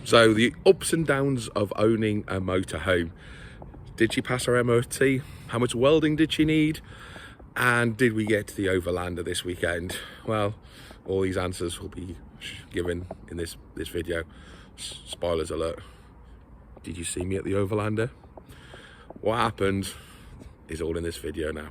So the ups and downs of owning a motorhome. Did she pass her MOT? How much welding did she need? And did we get to the Overlander this weekend? Well, all these answers will be given in this video. Spoilers alert. Did you see me at the Overlander? What happened is all in this video now.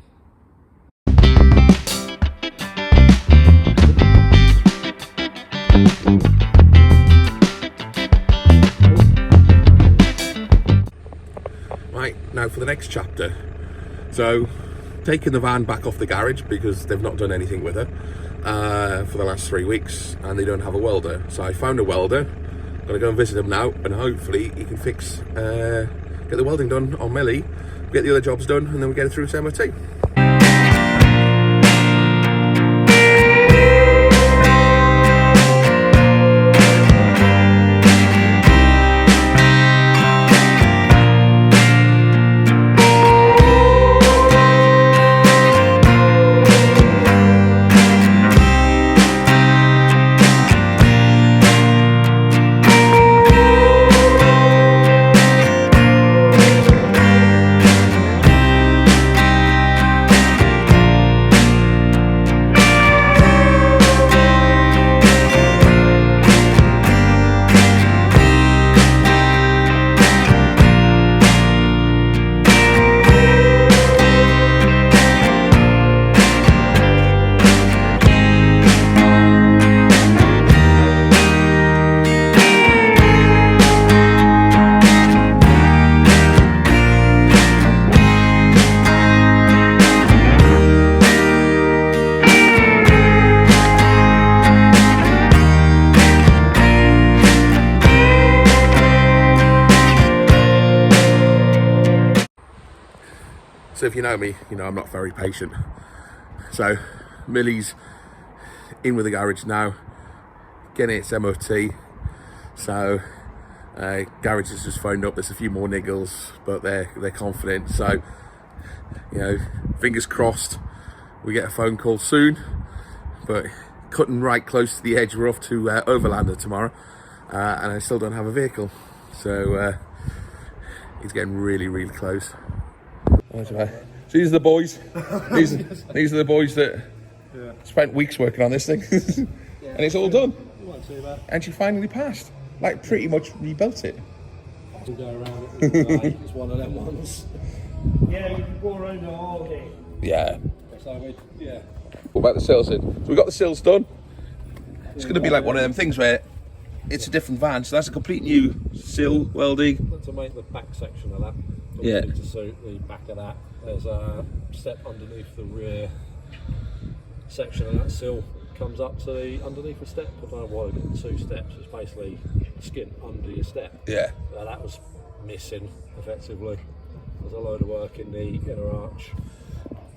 Right, now for the next chapter. So, taking the van back off the garage because they've not done anything with her for the last 3 weeks and they don't have a welder. So I found a welder. I'm gonna go and visit him now and hopefully he can fix, get the welding done on Millie, get the other jobs done, and then we get it through to MOT. So if you know me, you know I'm not very patient. So Millie's in with the garage now, getting its MOT. So garage has just phoned up. There's a few more niggles, but they're confident. So you know, fingers crossed, we get a phone call soon. But cutting right close to the edge, we're off to Overlander tomorrow, and I still don't have a vehicle. So it's getting really close. So these are the boys. These are the boys that spent weeks working on this thing, and it's all done. And she finally passed. Like pretty much rebuilt it. Go around it. It's one of them ones. Yeah, you can go around the whole day. Yeah. So yeah. What about the sills in? So we got the sills done. It's going to be like one of them things where it's a different van, so that's a complete new sill welding. To make the back section of that. Yeah. To suit the back of that, there's a step underneath the rear section of that sill. Comes up to the underneath the step. I don't know why we've got 2 steps. It's basically skin under your step. Yeah. That was missing effectively. There's a load of work in the inner arch.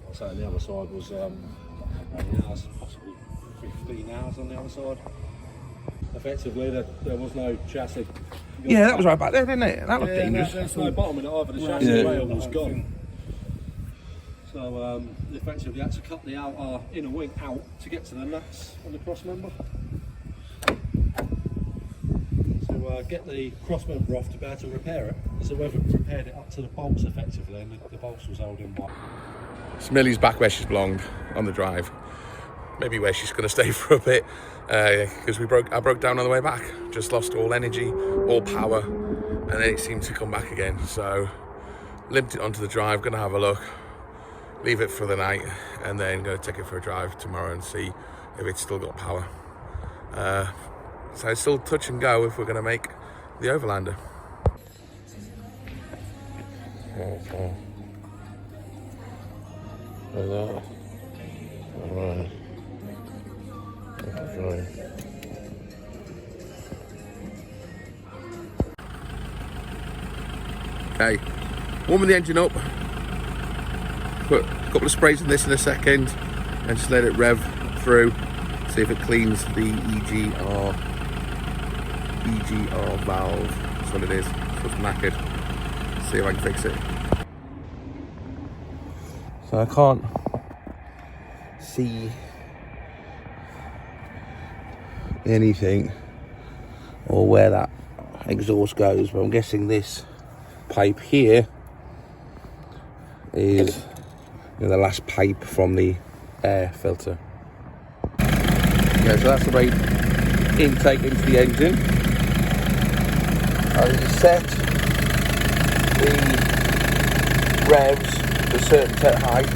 I'll say on the other side was 8 hours, possibly 15 hours on the other side. Effectively, there was no chassis. Yeah, that was right back there, didn't it? That looked dangerous. There's no bottom in it either. The chassis rail was gone. So effectively, you had to cut the outer inner wing out to get to the nuts on the cross member. To get the cross member off to be able to repair it. So we've repaired it up to the bolts effectively, and the bolts was held in by. So Millie's back where she's belonged, on the drive. Maybe where she's going to stay for a bit, because I broke down on the way back. Just lost all energy, all power, and then it seemed to come back again. So limped it onto the drive, going to have a look, leave it for the night, and then go take it for a drive tomorrow and see if it's still got power. So it's still touch and go if we're going to make the Overlander. Okay. Alright. Okay, warming the engine up, put a couple of sprays in this in a second and just let it rev through, see if it cleans the EGR valve. That's what it is. So it's knackered. See if I can fix it. So I can't see anything or where that exhaust goes, but I'm guessing this pipe here is the last pipe from the air filter. Yeah, so that's the main intake into the engine. I set the revs to a certain set height.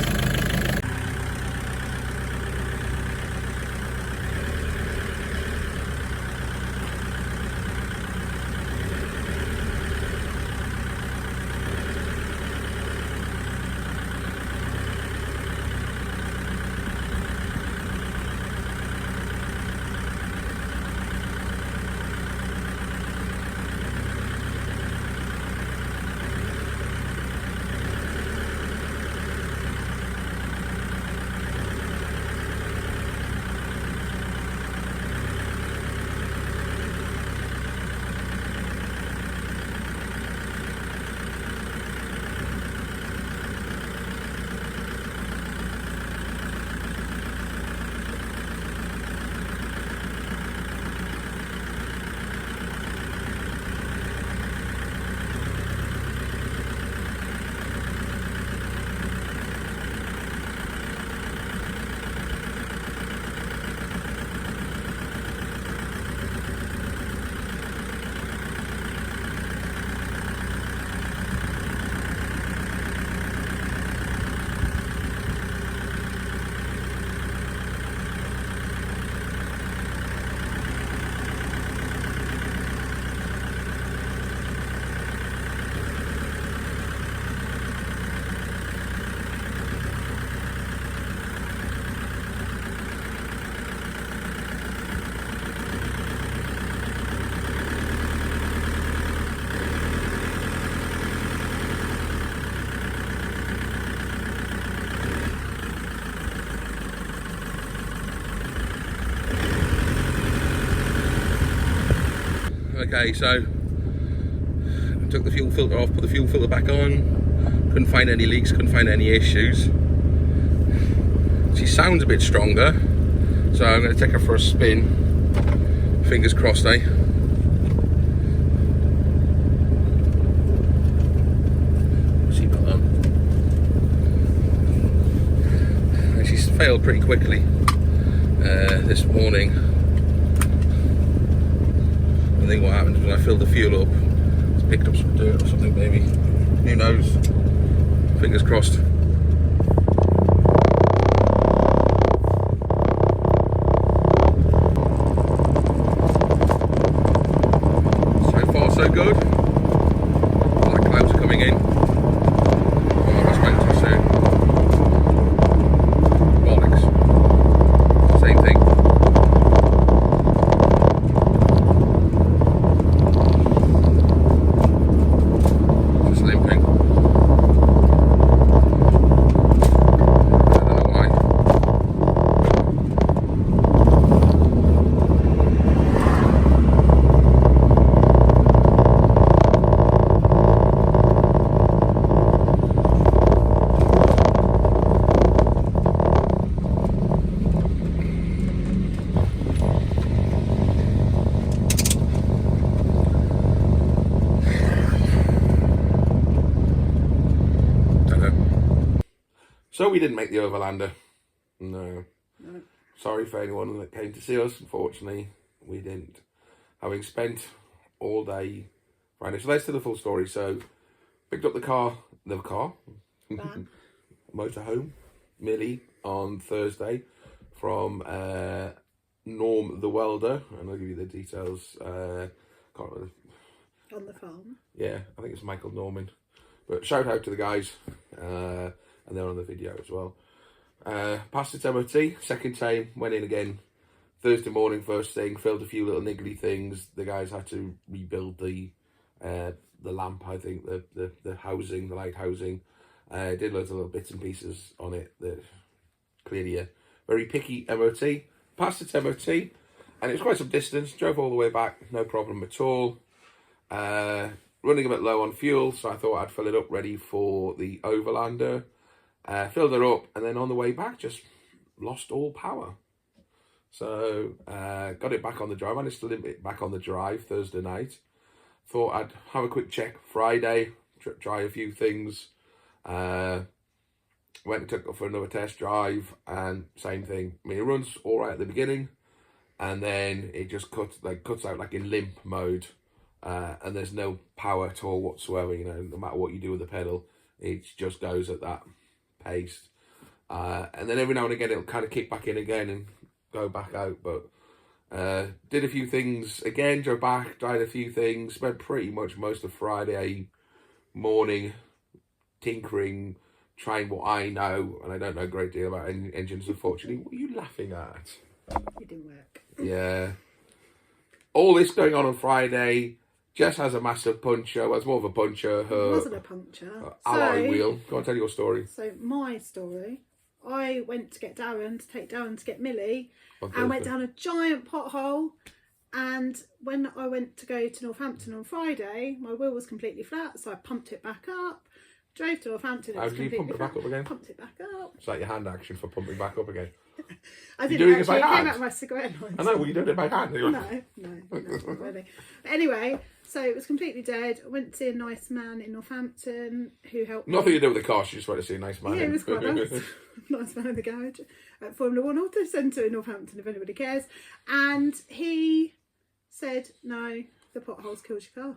Okay, so I took the fuel filter off, put the fuel filter back on, couldn't find any leaks, couldn't find any issues. She sounds a bit stronger, so I'm going to take her for a spin. Fingers crossed, eh? Seatbelt on. And she's failed pretty quickly this morning. I think what happened was I filled the fuel up, it's picked up some dirt or something maybe, who knows, fingers crossed. So far so good, black clouds are coming in, oh that's waiting too soon, bollocks, same thing. So we didn't make the Overlander. No. Sorry for anyone that came to see us. Unfortunately, we didn't. Having spent all day Friday. So let's tell the full story. So picked up the motorhome, Millie, on Thursday from Norm the welder, and I'll give you the details. Can't remember. On the farm. Yeah, I think it's Michael Norman. But shout out to the guys. And they're on the video as well. Passed its MOT, second time, went in again Thursday morning, first thing, filled a few little niggly things. The guys had to rebuild the lamp, I think, the housing, the light housing. Did loads of little bits and pieces on it. That clearly a very picky MOT. Passed its MOT, and it was quite some distance. Drove all the way back, no problem at all. Running a bit low on fuel, so I thought I'd fill it up ready for the Overlander. Filled her up, and then on the way back just lost all power. So got it back on the drive. I managed to limp it back on the drive Thursday night. thought I'd have a quick check Friday, try a few things. Went and took it for another test drive, and same thing. I mean, it runs all right at the beginning, and then it just cuts out like in limp mode, and there's no power at all whatsoever. You know, no matter what you do with the pedal, it just goes at that pace. And then every now and again it'll kind of kick back in again and go back out. But did a few things again, drove back, tried a few things, spent pretty much most of Friday morning tinkering, trying what I know, and I don't know a great deal about engines, unfortunately. What are you laughing at? It didn't work. Yeah. All this going on Friday. Jess has a massive puncture. Well, it's more of a puncture. It wasn't a puncture. Alloy wheel. Go on, tell your story. So my story, I went to get Darren, to take Darren to get Millie, and went down a giant pothole. And when I went to go to Northampton on Friday, my wheel was completely flat, so I pumped it back up. Drove to Northampton. How did you pump it back up again? Pumped it back up. It's like your hand action for pumping back up again. I didn't doing it actually. by It came hand? out of my cigarette lighter. I know, well, you doing it by hand. No, not really. But anyway, so it was completely dead. I went to see a nice man in Northampton who helped me. Nothing to do with the car, she just went to see a nice man. Yeah, it was quite nice. Nice man in the garage at Formula One Auto Centre in Northampton, if anybody cares. And he said, no, the potholes killed your car.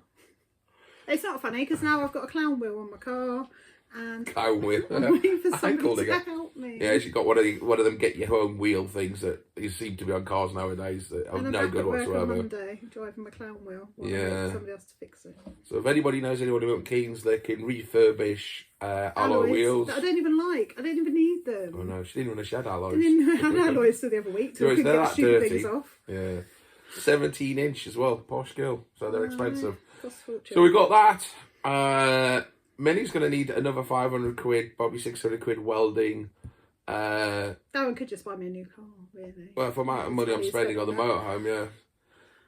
It's not funny because now I've got a clown wheel on my car. And Clown wheel. I'm waiting for somebody to it. help me. Yeah, she got one of them get your home wheel things that you seem to be on cars nowadays that are And I'm no back good at work whatsoever. on Monday, driving my clown wheel. While I wait Yeah. for somebody else to fix it. So if anybody knows anyone in Milton Keynes, they can refurbish alloy wheels. That I don't even like. I don't even need them. Oh no, she didn't even shed alloys. I didn't know I had alloys till the other week, so I Yours, could they're get that stupid dirty. things off. Yeah. 17-inch as well, posh girl. So they're expensive. Costs a fortune. So we got that. Millie's going to need another 500 quid, probably 600 quid welding. Darren could just buy me a new car, really. Well, for the amount of money I'm He's spending on the spending that. motorhome,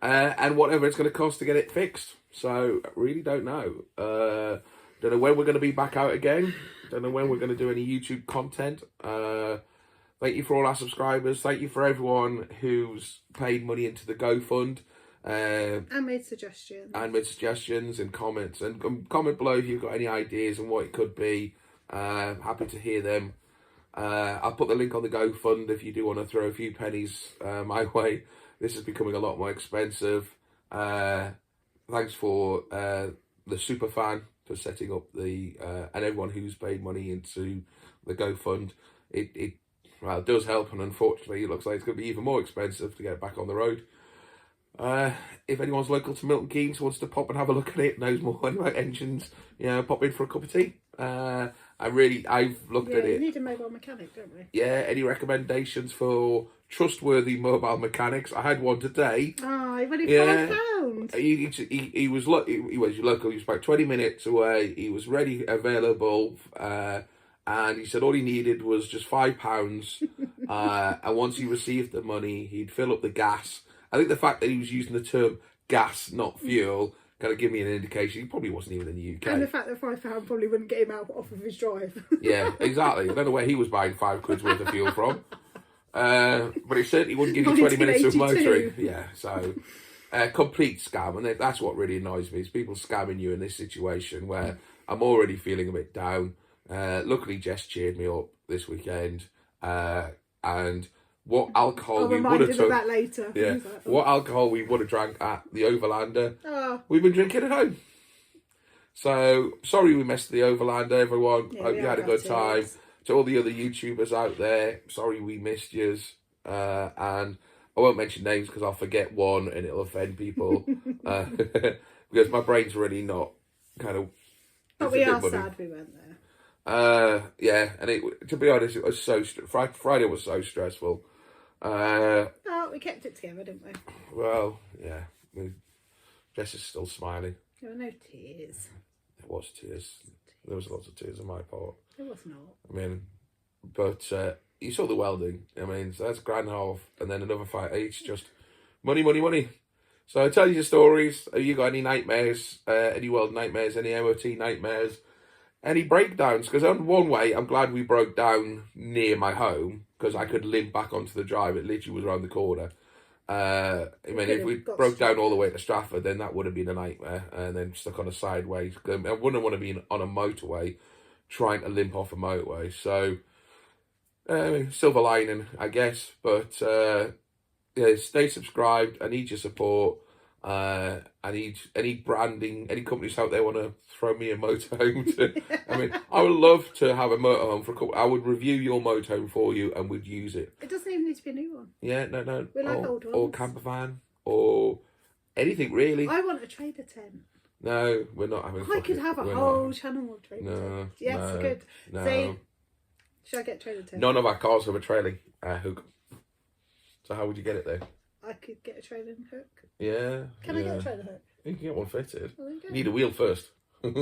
yeah. And whatever it's going to cost to get it fixed. So, I really don't know. Don't know when we're going to be back out again. Don't know when we're going to do any YouTube content. Thank you for all our subscribers. Thank you for everyone who's paid money into the GoFund. And made suggestions. And comments. And comment below if you've got any ideas on what it could be. Happy to hear them. I'll put the link on the GoFund if you do want to throw a few pennies my way. This is becoming a lot more expensive. Thanks for the superfan for setting up the and everyone who's paid money into the GoFund. It does help, and unfortunately it looks like it's going to be even more expensive to get back on the road. If anyone's local to Milton Keynes wants to pop and have a look at it, knows more about engines, pop in for a cup of tea. I've looked at We it. need a mobile mechanic, don't we? Yeah, any recommendations for trustworthy mobile mechanics? I had one today. Oh, you've only £5. He was he was local. He was about 20 minutes away. He was ready, available, and he said all he needed was just £5. And once he received the money, he'd fill up the gas. I think the fact that he was using the term gas, not fuel, kind of give me an indication. He probably wasn't even in the UK. And the fact that £5 probably wouldn't get him out off of his drive. Yeah, exactly. I don't know where he was buying £5 worth of fuel from. But it certainly wouldn't give you 20 minutes of 1982. motoring. Yeah, so complete scam. And that's what really annoys me, is people scamming you in this situation where I'm already feeling a bit down. Luckily, Jess cheered me up this weekend. And what alcohol I'll we would remind have him of took. that later. Yeah, He's like, what alcohol we would have drank at the Overlander, oh, we've been drinking at home. So, sorry we missed the Overlander, everyone. Yeah, Hope we you had a are good gutted. time. To all the other YouTubers out there, sorry we missed yous. And I won't mention names because I'll forget one and it'll offend people. Because my brain's really not kind of... but it's we a bit are muddy. sad we went there. Yeah, and to be honest, it was so... Friday was so stressful. Oh, we kept it together, didn't we? Well, yeah. Jess is still smiling. There were no tears. There was tears. There was lots of tears on my part. There was not. I mean, but you saw the welding. I mean, so that's £1.5 and then another fight. It's just money, money, money. So tell your stories. Have you got any nightmares? Any weld nightmares? Any MOT nightmares? Any breakdowns? Because on one way, I'm glad we broke down near my home because I could limp back onto the drive. It literally was around the corner. I mean, if we broke down all the way to Stratford, then that would have been a nightmare, and then stuck on a sideways. I wouldn't want to be on a motorway trying to limp off a motorway. So, silver lining, I guess. But yeah, stay subscribed. I need your support. I need any branding, any companies out there want to throw me a motorhome to. I mean, I would love to have a motorhome for a couple. I would review your motorhome for you and would use it. It doesn't even need to be a new one. Yeah, no. We like old ones. Or campervan, or anything really. I want a trailer tent. No, we're not having. I could have a whole channel of trailer tents. Yes, no, good. No. See, should I get trailer tent? None of our cars have a trailing hook. So how would you get it there? I could get a trailer hook. Yeah. Can I get a trailer hook? You can get one fitted. Well, you need a wheel first. That's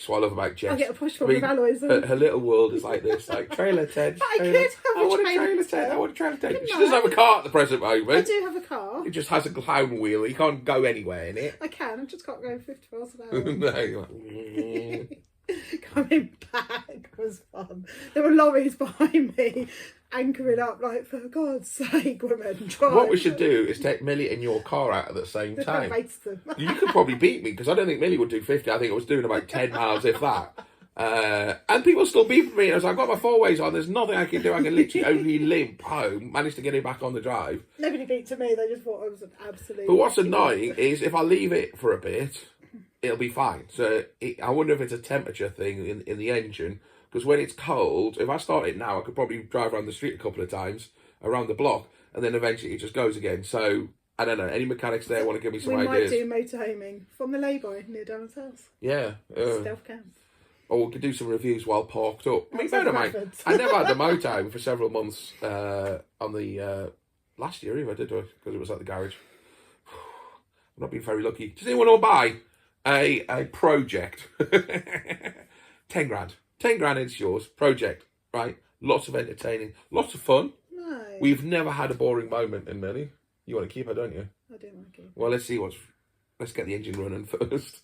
what I love about Jess. I'll get a push one with alloys on. Her little world is like this, like trailer tent. But I could have I want a trailer tent. I want a trailer tent. She doesn't have a car at the present moment. I do have a car. It just has a clown wheel. You can't go anywhere in it. I can. I just can't go 50 miles an hour. No, you're like, Coming back was fun. There were lorries behind me, anchoring up like, for God's sake, women, drive. What we should do is take Millie and your car out at the same time. Race them. You could probably beat me, because I don't think Millie would do 50. I think it was doing about 10 miles, if that. And people still beat me. I was like, I've got my four ways on. There's nothing I can do. I can literally only limp home. Managed to get it back on the drive. Nobody beat to me. They just thought I was an absolute... But what's annoying is if I leave it for a bit, it'll be fine. So I wonder if it's a temperature thing in the engine. Because when it's cold, if I start it now, I could probably drive around the street a couple of times, around the block, and then eventually it just goes again. So, I don't know. Any mechanics there want to give me some ideas? We might do motorhoming from the lay-by near Darren's house. Yeah. Stealth cam. Or we could do some reviews while parked up. I mean, Outside bear in mind, Bradford's. I never had the motorhome for several months on the last year even, did I? Because it was at the garage. I've not been very lucky. Does anyone want to buy a project? 10 grand. 10 grand it's yours. Project, right? Lots of entertaining. Lots of fun. No. We've never had a boring moment in Millie. You want to keep her, don't you? I do like it. Well, let's get the engine running first.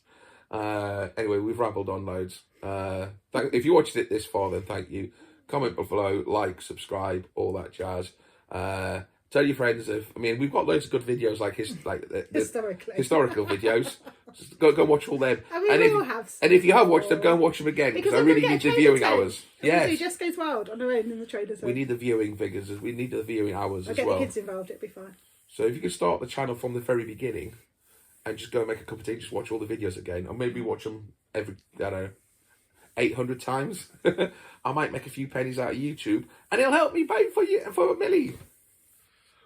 Anyway, we've rambled on loads. If you watched it this far, then thank you. Comment below, like, subscribe, all that jazz. Tell your friends we've got loads of good videos like historical videos. Just go watch all them. And if you have watched them, go and watch them again because I really need the viewing hours. Yes. Just goes wild on her own in the trailers. We need the viewing figures. We need the viewing hours as well. Get the kids involved, it'll be fine. So if you could start the channel from the very beginning and just go and make a cup of tea, just watch all the videos again, or maybe watch them every 800 times. I might make a few pennies out of YouTube, and it'll help me pay for Millie.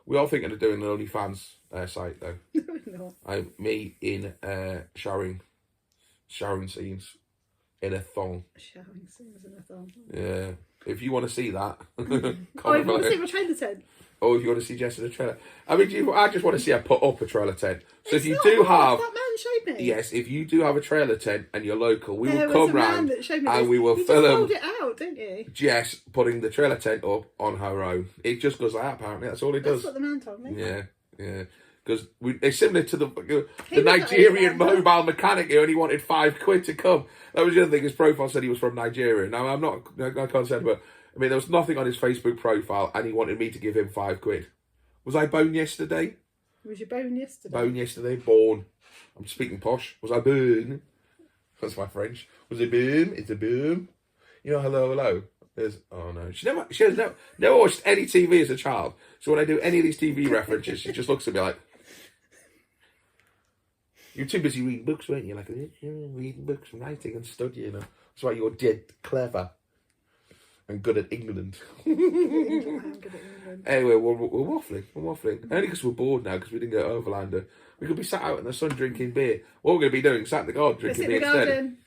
We are thinking of doing an OnlyFans site though. No, we're not. Me in showering scenes in a thong. Showering scenes in a thong. Yeah. If you want to see that, Oh, you want to see my trailer tent? Or if you want to see Jess in a trailer. I mean, I just want to see her put up a trailer tent. So It's if you not do hard. have... That man showed me. Yes, if you do have a trailer tent and you're local, we There will was come a man round that showed me and this. we will You film just hold it out, don't you? Jess putting the trailer tent up on her own. It just goes like that, apparently. That's all it does. That's what the man told me. Yeah. Because it's similar to the He was Nigerian like, mobile mechanic who only wanted £5 to come. That was the other thing. His profile said he was from Nigeria. Now, I can't say, but I mean, there was nothing on his Facebook profile and he wanted me to give him £5. Was I born yesterday? Was you bone yesterday? Born yesterday. Born. I'm speaking posh. Was I born? That's my French. Was it boom? It's a boom. You know, hello. Oh no, she has never watched any TV as a child. So when I do any of these TV references, she just looks at me like, "You're too busy reading books, weren't you? Like reading books and writing and studying. That's why you're dead clever and good at England." I'm good at England. Anyway, we're waffling. Only because we're bored now because we didn't go to Overlander. We could be sat out in the sun drinking beer. What we're going to be doing, sat in the garden drinking beer instead.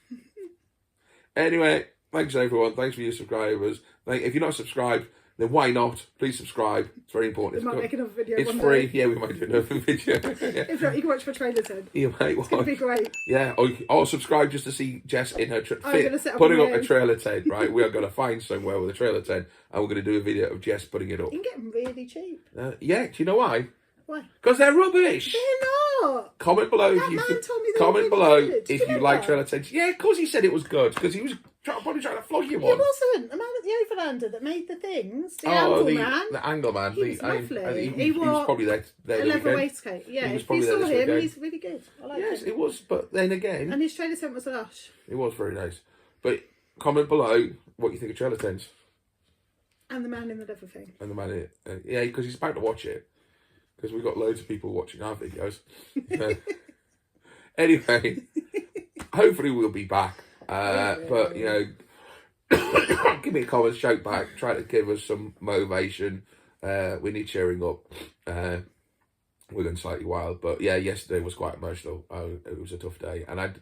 Anyway. Thanks everyone. Thanks for your subscribers. If you're not subscribed, then why not? Please subscribe. It's very important. We might make another video. It's one free. Day. Yeah, we might do another video. If not, you can watch my trailer tent. You might It's going to be great. Yeah, or subscribe just to see Jess in her putting up a trailer tent. Right, we are going to find somewhere with a trailer tent, and we're going to do a video of Jess putting it up. You can get them really cheap. Yeah, do you know why? Why? Because they're rubbish. They're not. comment below That man told me they were comment really below good. Did if you you like remember? trailer tension. Yeah, of course he said it was good because he was probably trying to flog you It one. wasn't. The man at the Overlander that made the things. The angle man. The angle man. He was lovely. He was probably there A the leather weekend. waistcoat. Yeah, He was if probably you there saw this him, weekend. he's really good. I like Yes, him. it was. But then again, And his trailer tent was lush. it was very nice. But comment below what you think of trailer tents And the man in the leather thing. and the man in it. Yeah, because he's about to watch it. Because we've got loads of people watching our videos. Anyway, hopefully we'll be back. But, you know, give me a comment, shout back, try to give us some motivation. We need cheering up. We're going slightly wild. But yeah, yesterday was quite emotional. It was a tough day. And I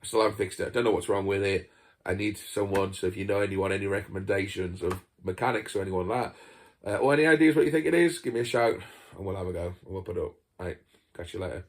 still haven't fixed it. I don't know what's wrong with it. I need someone, so if you know anyone, any recommendations of mechanics or anyone like that, or any ideas what you think it is, give me a shout and we'll have a go and we'll put it up. Right, catch you later.